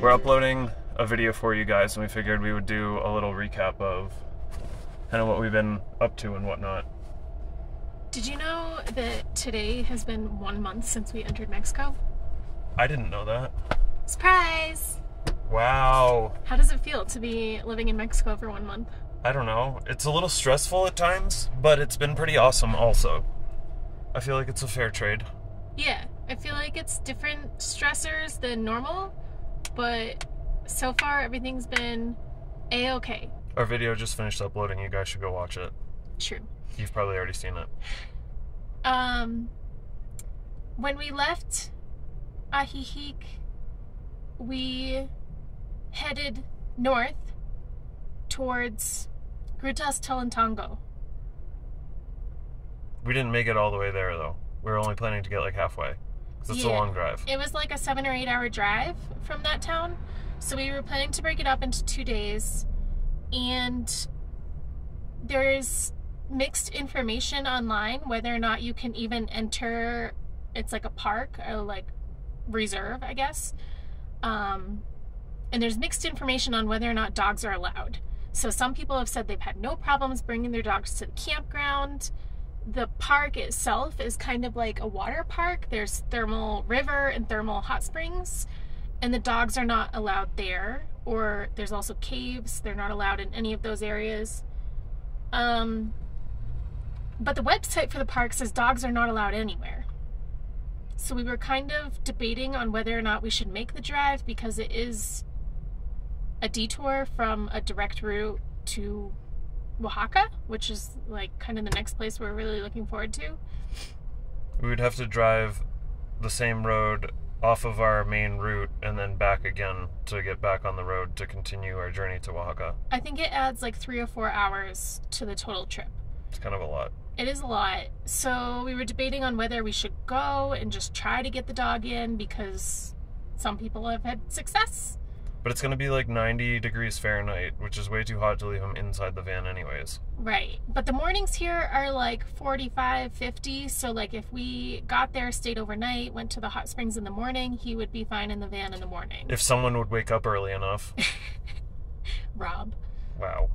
We're uploading a video for you guys, and we figured we would do a little recap of kind of what we've been up to and whatnot. Did you know that today has been 1 month since we entered Mexico? I didn't know that. Surprise! Wow. How does it feel to be living in Mexico for 1 month? I don't know. It's a little stressful at times, but it's been pretty awesome also. I feel like it's a fair trade. Yeah, I feel like it's different stressors than normal, but so far everything's been A-okay. Our video just finished uploading. You guys should go watch it. True. You've probably already seen it. When we left Ajijic, we headed north towards Grutas Talantongo. We didn't make it all the way there, though. We were only planning to get like halfway, because it's a long drive. It was like a 7 or 8 hour drive from that town, so we were planning to break it up into 2 days, and there's mixed information online whether or not you can even enter. It's like a park, or like reserve, I guess, and there's mixed information on whether or not dogs are allowed. So some people have said they've had no problems bringing their dogs to the campground. The park itself is kind of like a water park. There's thermal river and thermal hot springs, and the dogs are not allowed there. Or there's also caves. They're not allowed in any of those areas. But the website for the park says dogs are not allowed anywhere. So we were kind of debating on whether or not we should make the drive, because it is a detour from a direct route to Oaxaca, which is like kind of the next place we're really looking forward to. We would have to drive the same road off of our main route and then back again to get back on the road to continue our journey to Oaxaca. I think it adds like 3 or 4 hours to the total trip. It's kind of a lot. It is a lot. So we were debating on whether we should go and just try to get the dog in, because some people have had success. But it's going to be like 90 degrees Fahrenheit, which is way too hot to leave him inside the van anyways. Right. But the mornings here are like 45, 50. So like if we got there, stayed overnight, went to the hot springs in the morning, he would be fine in the van in the morning. If someone would wake up early enough. Rob. Wow.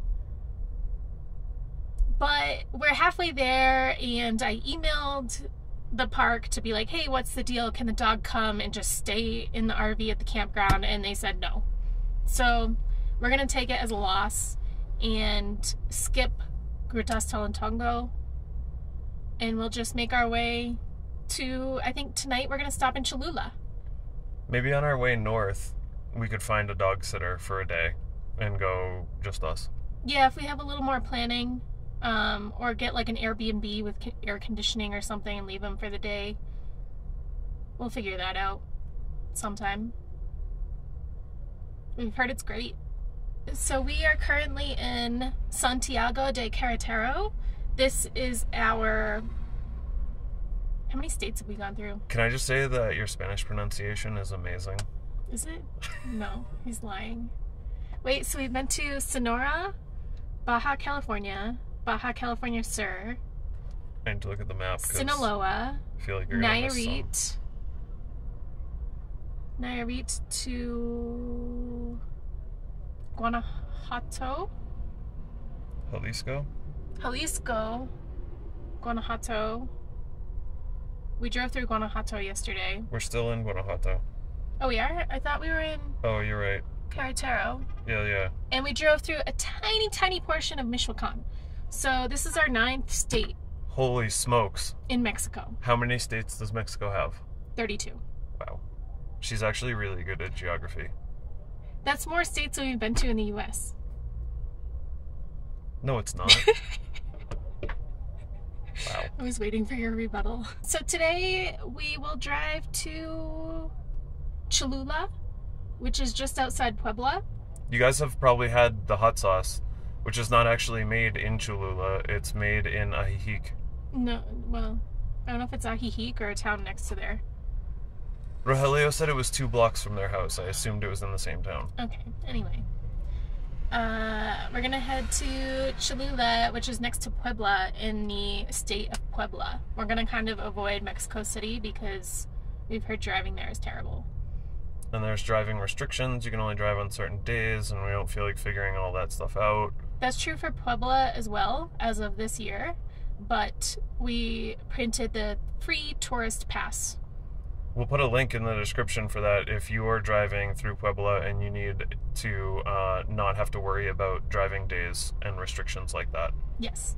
But we're halfway there, and I emailed the park to be like, hey, what's the deal? Can the dog come and just stay in the RV at the campground? And they said no. So we're going to take it as a loss and skip Grutas Talantongo, and we'll just make our way to, I think tonight we're going to stop in Cholula. Maybe on our way north, we could find a dog sitter for a day and go just us. Yeah, if we have a little more planning, or get like an Airbnb with air conditioning or something and leave him for the day. We'll figure that out sometime. We've heard it's great. So we are currently in Santiago de Querétaro. This is our... How many states have we gone through? Can I just say that your Spanish pronunciation is amazing? Is it? No, he's lying. Wait, so we've been to Sonora, Baja California Sur, I need to look at the map. Sinaloa, I feel like you're gonna miss some. Nayarit to Guanajuato, Jalisco, Guanajuato. We drove through Guanajuato yesterday. We're still in Guanajuato. Oh, we are? I thought we were in Oh, you're right. Querétaro. Yeah. And we drove through a tiny portion of Michoacan. So this is our 9th state. Holy smokes. In Mexico. How many states does Mexico have? 32. Wow. She's actually really good at geography. That's more states than we've been to in the U.S. No, it's not. Wow. I was waiting for your rebuttal. So today we will drive to Cholula, which is just outside Puebla. You guys have probably had the hot sauce, which is not actually made in Cholula. It's made in Ajijic. No, well, I don't know if it's Ajijic or a town next to there. Rogelio said it was 2 blocks from their house. I assumed it was in the same town. Okay, anyway. We're gonna head to Cholula, which is next to Puebla in the state of Puebla. We're gonna kind of avoid Mexico City because we've heard driving there is terrible. And there's driving restrictions. You can only drive on certain days, and we don't feel like figuring all that stuff out. That's true for Puebla as well, as of this year. But we printed the free tourist pass. We'll put a link in the description for that if you are driving through Puebla and you need to not have to worry about driving days and restrictions like that. Yes.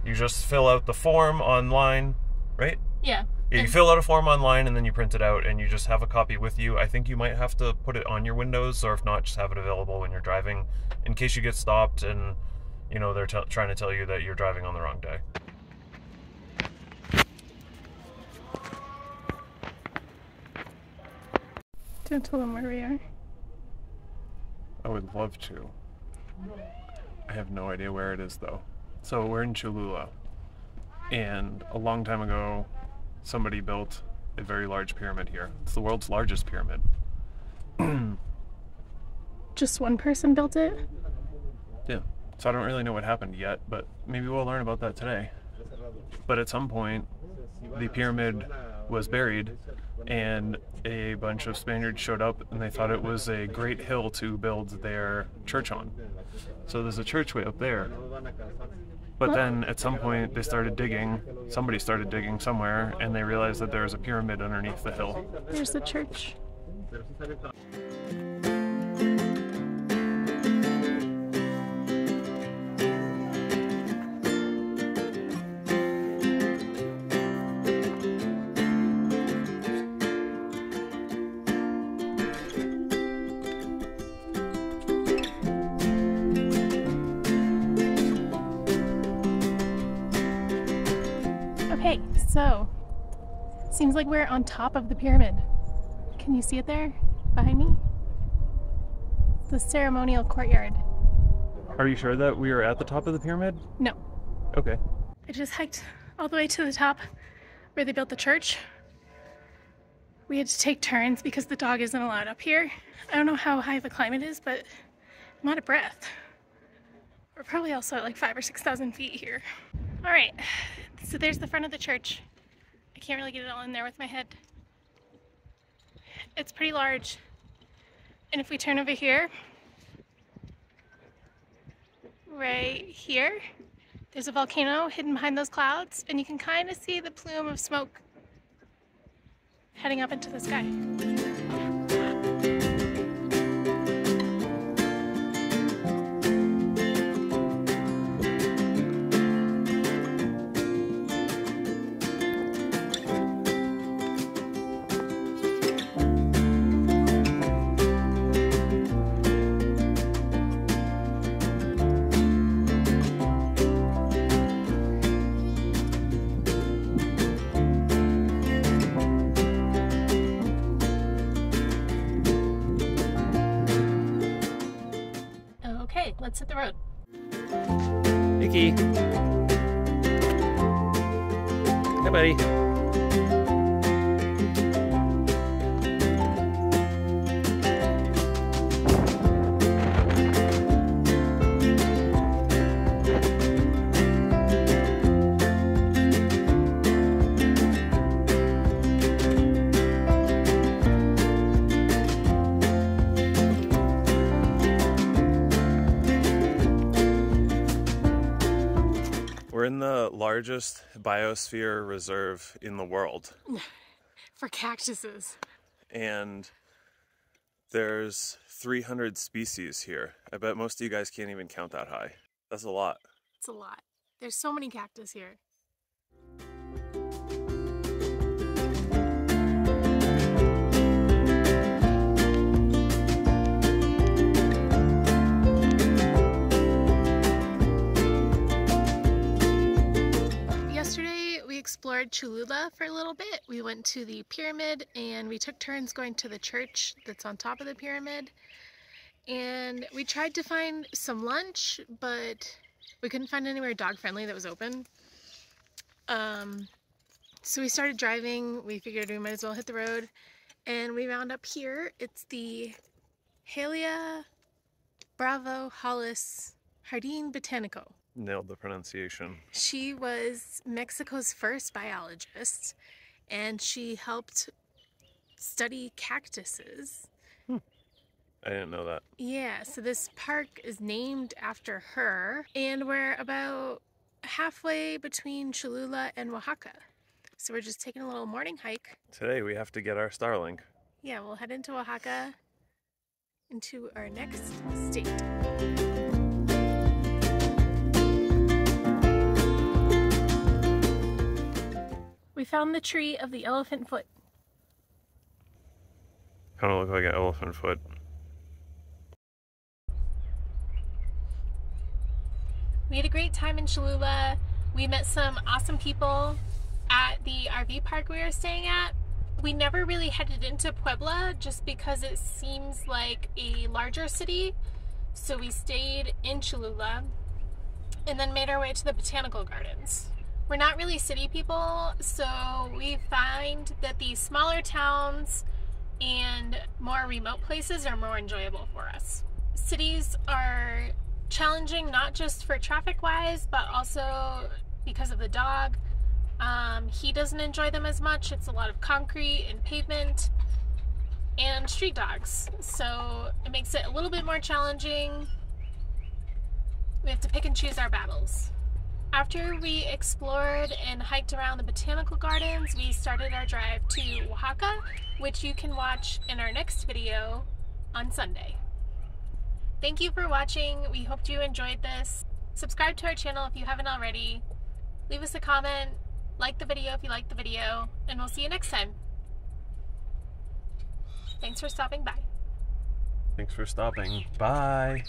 You just fill out the form online, right? Yeah. Yeah, you fill out a form online and then you print it out and you just have a copy with you. I think you might have to put it on your windows, or if not, just have it available when you're driving in case you get stopped and, you know, they're trying to tell you that you're driving on the wrong day. Don't tell them where we are. I would love to. I have no idea where it is though. So we're in Cholula, and a long time ago somebody built a very large pyramid here. It's the world's largest pyramid. Just one person built it? Yeah. So I don't really know what happened yet, but maybe we'll learn about that today. But at some point, the pyramid was buried, and a bunch of Spaniards showed up, and they thought it was a great hill to build their church on. So there's a church way up there. But then at some point they started digging, somebody started digging somewhere, and they realized that there was a pyramid underneath the hill. There's the church. Okay, so seems like we're on top of the pyramid. Can you see it there behind me? The ceremonial courtyard. Are you sure that we are at the top of the pyramid? No. Okay. I just hiked all the way to the top where they built the church. We had to take turns because the dog isn't allowed up here. I don't know how high the climate is, but I'm out of breath. We're probably also at like 5,000 or 6,000 feet here. All right, so there's the front of the church. I can't really get it all in there with my head. It's pretty large. And if we turn over here, right here, there's a volcano hidden behind those clouds, and you can kind of see the plume of smoke heading up into the sky. Okay, let's hit the road. Mickey. Hi, buddy. We're in the largest biosphere reserve in the world. For cactuses. And there's 300 species here. I bet most of you guys can't even count that high. That's a lot. It's a lot. There's so many cactus here. Yesterday we explored Cholula for a little bit. We went to the pyramid and we took turns going to the church that's on top of the pyramid. And we tried to find some lunch, but we couldn't find anywhere dog friendly that was open. So we started driving. We figured we might as well hit the road, and we wound up here. It's the Helia Hollis Jardin Botanico. Nailed the pronunciation. She was Mexico's first biologist, and she helped study cactuses. I didn't know that. Yeah, so this park is named after her, and we're about halfway between Cholula and Oaxaca. So we're just taking a little morning hike. Today we have to get our Starlink. Yeah, we'll head into Oaxaca, into our next state. We found the tree of the elephant foot. Kind of look like an elephant foot. We had a great time in Cholula. We met some awesome people at the RV park we were staying at. We never really headed into Puebla just because it seems like a larger city. So we stayed in Cholula and then made our way to the botanical gardens. We're not really city people, so we find that these smaller towns and more remote places are more enjoyable for us. Cities are challenging not just for traffic wise, but also because of the dog. He doesn't enjoy them as much. It's a lot of concrete and pavement and street dogs, so it makes it a little bit more challenging. We have to pick and choose our battles. After we explored and hiked around the botanical gardens, we started our drive to Oaxaca, which you can watch in our next video on Sunday. Thank you for watching. We hope you enjoyed this. Subscribe to our channel if you haven't already. Leave us a comment, like the video if you liked the video, and we'll see you next time. Thanks for stopping by. Thanks for stopping. Bye.